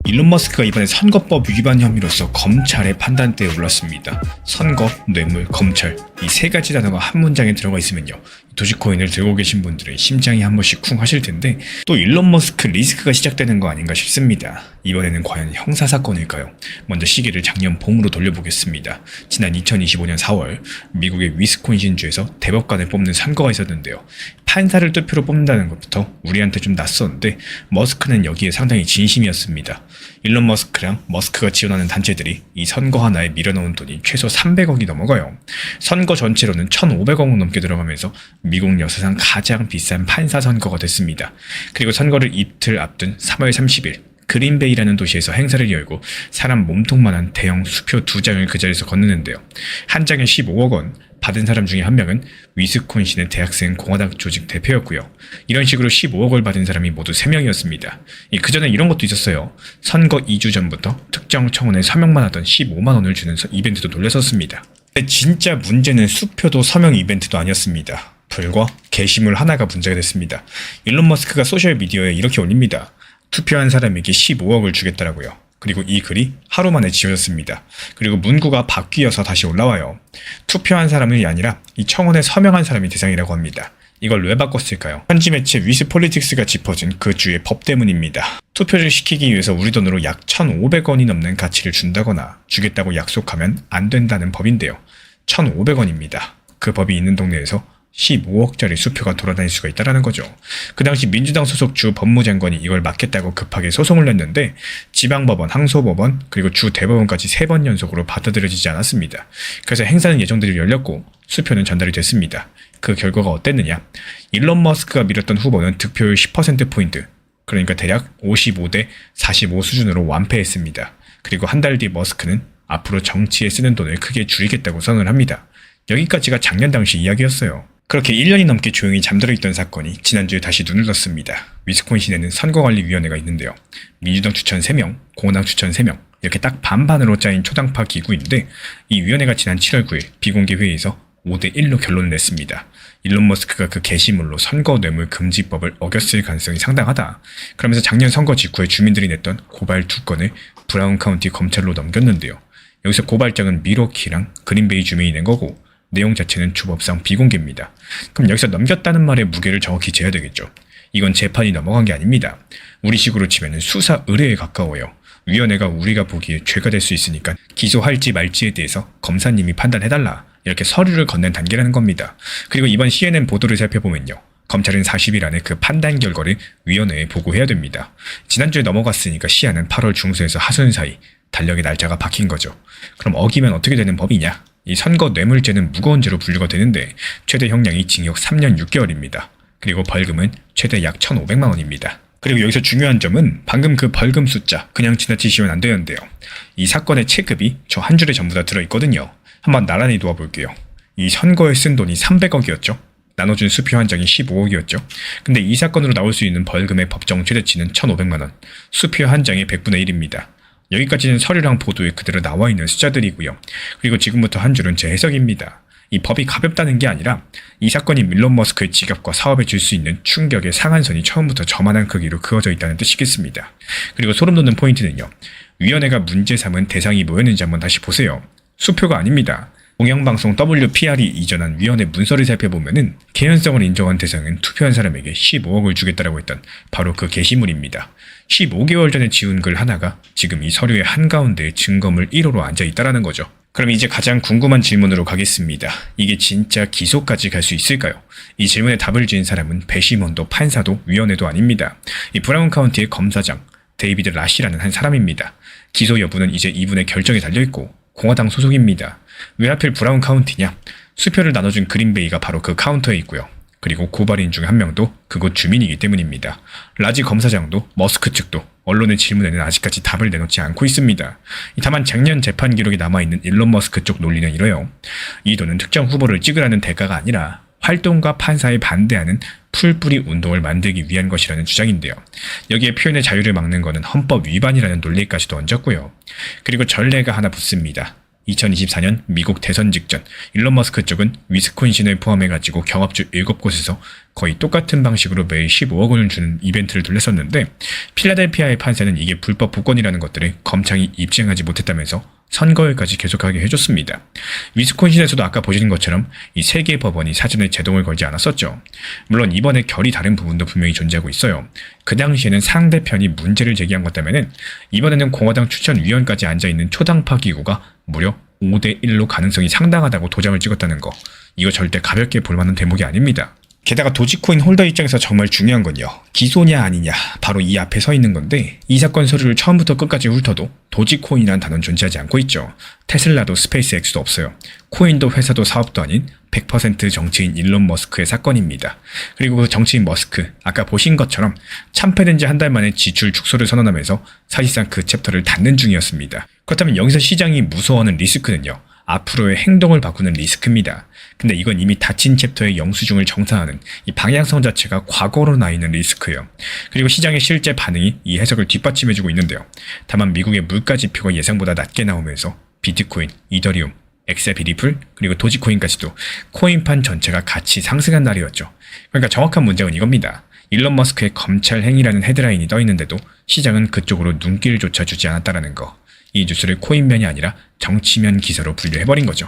일론 머스크가 이번에 선거법 위반 혐의로서 검찰의 판단대에 올랐습니다. 선거, 뇌물, 검찰 이 세 가지 단어가 한 문장에 들어가 있으면요, 도지코인을 들고 계신 분들은 심장이 한 번씩 쿵 하실 텐데 또 일론 머스크 리스크가 시작되는 거 아닌가 싶습니다. 이번에는 과연 형사사건일까요? 먼저 시계를 작년 봄으로 돌려보겠습니다. 지난 2025년 4월 미국의 위스콘신주에서 대법관을 뽑는 선거가 있었는데요. 판사를 투표로 뽑는다는 것부터 우리한테 좀 낯선데 머스크는 여기에 상당히 진심이었습니다. 일론 머스크랑 머스크가 지원하는 단체들이 이 선거 하나에 밀어넣은 돈이 최소 300억이 넘어가요. 선거 전체로는 1,500억 넘게 들어가면서 미국 역사상 가장 비싼 판사 선거가 됐습니다. 그리고 선거를 이틀 앞둔 3월 30일 그린베이라는 도시에서 행사를 열고 사람 몸통만한 대형 수표 2장을 그 자리에서 건너는데요. 한 장에 15억 원, 받은 사람 중에 한 명은 위스콘신의 대학생 공화당 조직 대표였고요. 이런 식으로 15억을 받은 사람이 모두 3명이었습니다. 그 전에 이런 것도 있었어요. 선거 2주 전부터 특정 청원에 서명만 하던 15만 원을 주는 이벤트도 돌렸었습니다. 근데 진짜 문제는 수표도 서명 이벤트도 아니었습니다. 불과 게시물 하나가 문제가 됐습니다. 일론 머스크가 소셜미디어에 이렇게 올립니다. 투표한 사람에게 15억을 주겠다라고요. 그리고 이 글이 하루 만에 지워졌습니다. 그리고 문구가 바뀌어서 다시 올라와요. 투표한 사람이 아니라 이 청원에 서명한 사람이 대상이라고 합니다. 이걸 왜 바꿨을까요? 현지 매체 위스폴리틱스가 짚어준 그 주의 법 때문입니다. 투표를 시키기 위해서 우리 돈으로 약 1,500원이 넘는 가치를 준다거나 주겠다고 약속하면 안 된다는 법인데요. 1,500원입니다. 그 법이 있는 동네에서 15억짜리 수표가 돌아다닐 수가 있다는 거죠. 그 당시 민주당 소속 주 법무장관이 이걸 막겠다고 급하게 소송을 냈는데 지방법원, 항소법원, 그리고 주 대법원까지 3번 연속으로 받아들여지지 않았습니다. 그래서 행사는 예정대로 열렸고 수표는 전달이 됐습니다. 그 결과가 어땠느냐? 일론 머스크가 밀었던 후보는 득표율 10%포인트, 그러니까 대략 55대 45 수준으로 완패했습니다. 그리고 한 달 뒤 머스크는 앞으로 정치에 쓰는 돈을 크게 줄이겠다고 선언을 합니다. 여기까지가 작년 당시 이야기였어요. 그렇게 1년이 넘게 조용히 잠들어 있던 사건이 지난주에 다시 눈을 떴습니다. 위스콘신에는 선거관리위원회가 있는데요. 민주당 추천 3명, 공화당 추천 3명, 이렇게 딱 반반으로 짜인 초당파 기구인데 이 위원회가 지난 7월 9일 비공개 회의에서 5대1로 결론을 냈습니다. 일론 머스크가 그 게시물로 선거 뇌물 금지법을 어겼을 가능성이 상당하다. 그러면서 작년 선거 직후에 주민들이 냈던 고발 2건을 브라운 카운티 검찰로 넘겼는데요. 여기서 고발장은 미러키랑 그린베이 주민이 낸 거고 내용 자체는 주법상 비공개입니다. 그럼 여기서 넘겼다는 말의 무게를 정확히 재야 되겠죠. 이건 재판이 넘어간 게 아닙니다. 우리식으로 치면 수사 의뢰에 가까워요. 위원회가 우리가 보기에 죄가 될 수 있으니까 기소할지 말지에 대해서 검사님이 판단해달라, 이렇게 서류를 건넨 단계라는 겁니다. 그리고 이번 CNN 보도를 살펴보면요, 검찰은 40일 안에 그 판단 결과를 위원회에 보고해야 됩니다. 지난주에 넘어갔으니까 시한은 8월 중순에서 하순 사이, 달력의 날짜가 박힌 거죠. 그럼 어기면 어떻게 되는 법이냐? 이 선거 뇌물죄는 무거운 죄로 분류가 되는데 최대 형량이 징역 3년 6개월입니다. 그리고 벌금은 최대 약 1,500만 원입니다. 그리고 여기서 중요한 점은 방금 그 벌금 숫자 그냥 지나치시면 안 되는데요. 이 사건의 체급이 저 한 줄에 전부 다 들어있거든요. 한번 나란히 놓아볼게요. 이 선거에 쓴 돈이 300억이었죠. 나눠준 수표 한 장이 15억이었죠. 근데 이 사건으로 나올 수 있는 벌금의 법정 최대치는 1,500만 원, 수표 한 장의 100분의 1입니다. 여기까지는 서류랑 보도에 그대로 나와 있는 숫자들이고요. 그리고 지금부터 한 줄은 제 해석입니다. 이 법이 가볍다는 게 아니라 이 사건이 일론 머스크의 지갑과 사업에 줄 수 있는 충격의 상한선이 처음부터 저만한 크기로 그어져 있다는 뜻이겠습니다. 그리고 소름 돋는 포인트는요, 위원회가 문제 삼은 대상이 뭐였는지 한번 다시 보세요. 수표가 아닙니다. 공영방송 WPR이 이전한 위원회 문서를 살펴보면은 개연성을 인정한 대상은 투표한 사람에게 15억을 주겠다라고 했던 바로 그 게시물입니다. 15개월 전에 지운 글 하나가 지금 이 서류의 한가운데에 증거물 1호로 앉아있다라는 거죠. 그럼 이제 가장 궁금한 질문으로 가겠습니다. 이게 진짜 기소까지 갈 수 있을까요? 이 질문에 답을 지은 사람은 배심원도 판사도 위원회도 아닙니다. 이 브라운 카운티의 검사장 데이비드 라시라는 한 사람입니다. 기소 여부는 이제 이분의 결정에 달려있고 공화당 소속입니다. 왜 하필 브라운 카운티냐? 수표를 나눠준 그린베이가 바로 그 카운터에 있고요. 그리고 고발인 중 한 명도 그곳 주민이기 때문입니다. 라지 검사장도 머스크 측도 언론의 질문에는 아직까지 답을 내놓지 않고 있습니다. 다만 작년 재판 기록에 남아있는 일론 머스크 쪽 논리는 이래요. 이 돈은 특정 후보를 찍으라는 대가가 아니라 활동가 판사에 반대하는 풀뿌리 운동을 만들기 위한 것이라는 주장인데요. 여기에 표현의 자유를 막는 것은 헌법 위반이라는 논리까지도 얹었고요. 그리고 전례가 하나 붙습니다. 2024년 미국 대선 직전 일론 머스크 쪽은 위스콘신을 포함해가지고 경합주 7곳에서 거의 똑같은 방식으로 매일 15억 원을 주는 이벤트를 돌렸었는데, 필라델피아의 판사는 이게 불법 복권이라는 것들을 검찰이 입증하지 못했다면서 선거일까지 계속하게 해줬습니다. 위스콘신에서도 아까 보시는 것처럼 이 세 개의 법원이 사전에 제동을 걸지 않았었죠. 물론 이번에 결이 다른 부분도 분명히 존재하고 있어요. 그 당시에는 상대편이 문제를 제기한 것 때문에는 이번에는 공화당 추천위원까지 앉아있는 초당파 기구가 무려 5대1로 가능성이 상당하다고 도장을 찍었다는 거, 이거 절대 가볍게 볼 만한 대목이 아닙니다. 게다가 도지코인 홀더 입장에서 정말 중요한 건요, 기소냐 아니냐, 바로 이 앞에 서 있는 건데, 이 사건 서류를 처음부터 끝까지 훑어도 도지코인이라는 단어는 존재하지 않고 있죠. 테슬라도 스페이스X도 없어요. 코인도 회사도 사업도 아닌 100% 정치인 일론 머스크의 사건입니다. 그리고 그 정치인 머스크, 아까 보신 것처럼 참패된 지 한 달 만에 지출 축소를 선언하면서 사실상 그 챕터를 닫는 중이었습니다. 그렇다면 여기서 시장이 무서워하는 리스크는요, 앞으로의 행동을 바꾸는 리스크입니다. 근데 이건 이미 닫힌 챕터의 영수증을 정산하는 이 방향성 자체가 과거로 나 있는 리스크예요. 그리고 시장의 실제 반응이 이 해석을 뒷받침해주고 있는데요. 다만 미국의 물가 지표가 예상보다 낮게 나오면서 비트코인, 이더리움, 엑세피 리플, 그리고 도지코인까지도 코인판 전체가 같이 상승한 날이었죠. 그러니까 정확한 문제는 이겁니다. 일론 머스크의 검찰 행위라는 헤드라인이 떠 있는데도 시장은 그쪽으로 눈길조차 주지 않았다라는 거. 이 뉴스를 코인면이 아니라 정치면 기사로 분류해버린 거죠.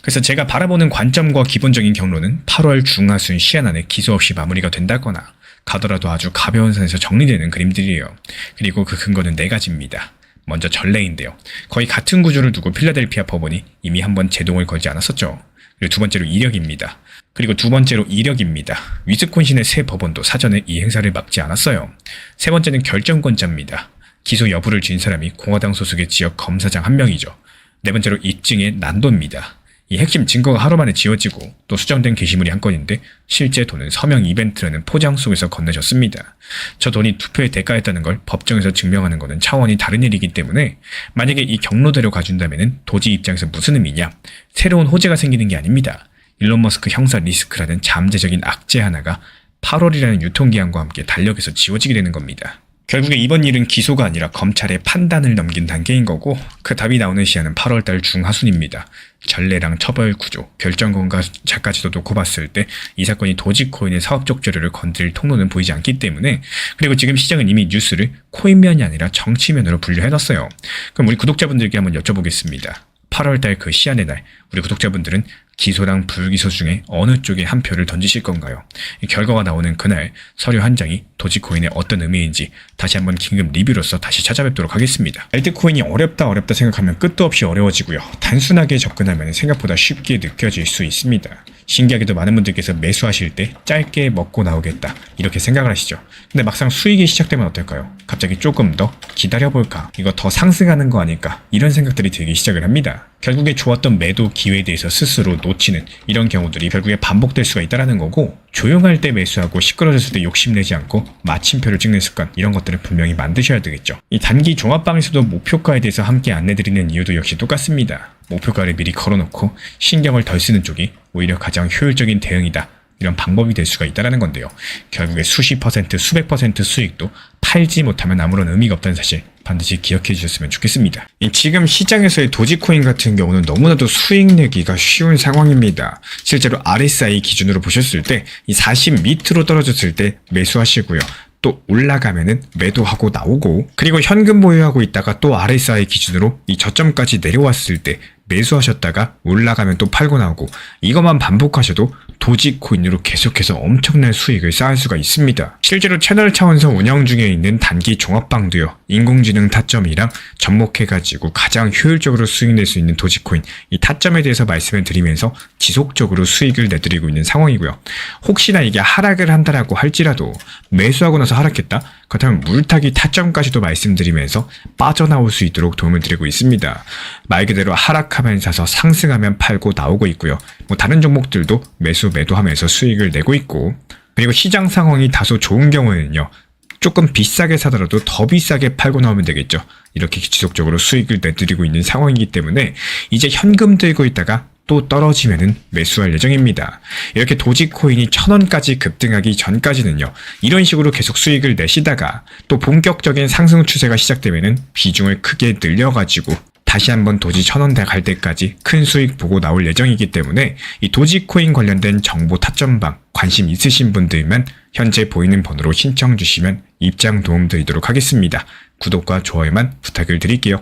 그래서 제가 바라보는 관점과 기본적인 경로는 8월 중하순 시한 안에 기소 없이 마무리가 된다거나 가더라도 아주 가벼운 선에서 정리되는 그림들이에요. 그리고 그 근거는 4가지입니다. 먼저 전례인데요. 거의 같은 구조를 두고 필라델피아 법원이 이미 한번 제동을 걸지 않았었죠. 그리고 두 번째로 이력입니다. 그리고 두 번째로 이력입니다. 위스콘신의 새 법원도 사전에 이 행사를 막지 않았어요. 세 번째는 결정권자입니다. 기소 여부를 진 사람이 공화당 소속의 지역 검사장 한 명이죠. 네 번째로 입증의 난도입니다. 이 핵심 증거가 하루 만에 지워지고 또 수정된 게시물이 한 건인데 실제 돈은 서명 이벤트라는 포장 속에서 건네졌습니다. 저 돈이 투표의 대가였다는 걸 법정에서 증명하는 것은 차원이 다른 일이기 때문에 만약에 이 경로대로 가준다면 도지 입장에서 무슨 의미냐? 새로운 호재가 생기는 게 아닙니다. 일론 머스크 형사 리스크라는 잠재적인 악재 하나가 8월이라는 유통기한과 함께 달력에서 지워지게 되는 겁니다. 결국에 이번 일은 기소가 아니라 검찰의 판단을 넘긴 단계인 거고, 그 답이 나오는 시한은 8월달 중하순입니다. 전례랑 처벌 구조, 결정권자까지도 놓고 봤을 때 이 사건이 도지코인의 사업적 재료를 건드릴 통로는 보이지 않기 때문에, 그리고 지금 시장은 이미 뉴스를 코인면이 아니라 정치면으로 분류해놨어요. 그럼 우리 구독자분들께 한번 여쭤보겠습니다. 8월달 그 시한의 날, 우리 구독자분들은 기소랑 불기소 중에 어느 쪽에 한 표를 던지실 건가요? 이 결과가 나오는 그날 서류 한 장이 도지코인의 어떤 의미인지 다시 한번 긴급 리뷰로서 다시 찾아뵙도록 하겠습니다. 알트코인이 어렵다 생각하면 끝도 없이 어려워지고요. 단순하게 접근하면 생각보다 쉽게 느껴질 수 있습니다. 신기하게도 많은 분들께서 매수하실 때 짧게 먹고 나오겠다 이렇게 생각을 하시죠. 근데 막상 수익이 시작되면 어떨까요? 갑자기 조금 더 기다려볼까? 이거 더 상승하는 거 아닐까? 이런 생각들이 들기 시작을 합니다. 결국에 좋았던 매도 기회에 대해서 스스로 놓치는 이런 경우들이 결국에 반복될 수가 있다는 거고, 조용할 때 매수하고 시끄러졌을 때 욕심내지 않고 마침표를 찍는 습관, 이런 것들을 분명히 만드셔야 되겠죠. 이 단기 종합방에서도 목표가에 대해서 함께 안내드리는 이유도 역시 똑같습니다. 목표가를 미리 걸어놓고 신경을 덜 쓰는 쪽이 오히려 가장 효율적인 대응이다, 이런 방법이 될 수가 있다는 건데요. 결국에 수십 퍼센트, 수백 퍼센트 수익도 팔지 못하면 아무런 의미가 없다는 사실 반드시 기억해 주셨으면 좋겠습니다. 지금 시장에서의 도지코인 같은 경우는 너무나도 수익 내기가 쉬운 상황입니다. 실제로 RSI 기준으로 보셨을 때 이 40 밑으로 떨어졌을 때 매수하시고요. 또 올라가면은 매도하고 나오고, 그리고 현금 보유하고 있다가 또 RSI 기준으로 이 저점까지 내려왔을 때 매수하셨다가 올라가면 또 팔고 나오고, 이것만 반복하셔도 도지코인으로 계속해서 엄청난 수익을 쌓을 수가 있습니다. 실제로 채널 차원에서 운영 중에 있는 단기 종합방도요, 인공지능 타점이랑 접목해가지고 가장 효율적으로 수익 낼 수 있는 도지코인, 이 타점에 대해서 말씀을 드리면서 지속적으로 수익을 내드리고 있는 상황이고요. 혹시나 이게 하락을 한다라고 할지라도 매수하고 나서 하락했다? 그렇다면 물타기 타점까지도 말씀드리면서 빠져나올 수 있도록 도움을 드리고 있습니다. 말 그대로 하락하면 사서 상승하면 팔고 나오고 있고요. 다른 종목들도 매도하면서 수익을 내고 있고, 그리고 시장 상황이 다소 좋은 경우에는요, 조금 비싸게 사더라도 더 비싸게 팔고 나오면 되겠죠. 이렇게 지속적으로 수익을 내드리고 있는 상황이기 때문에 이제 현금 들고 있다가 또 떨어지면은 매수할 예정입니다. 이렇게 도지코인이 1000원까지 급등하기 전까지는요, 이런 식으로 계속 수익을 내시다가 또 본격적인 상승 추세가 시작되면은 비중을 크게 늘려가지고 다시 한번 도지 1000원 갈 때까지 큰 수익 보고 나올 예정이기 때문에 이 도지코인 관련된 정보 타점방 관심 있으신 분들만 현재 보이는 번호로 신청 주시면 입장 도움 드리도록 하겠습니다. 구독과 좋아요만 부탁을 드릴게요.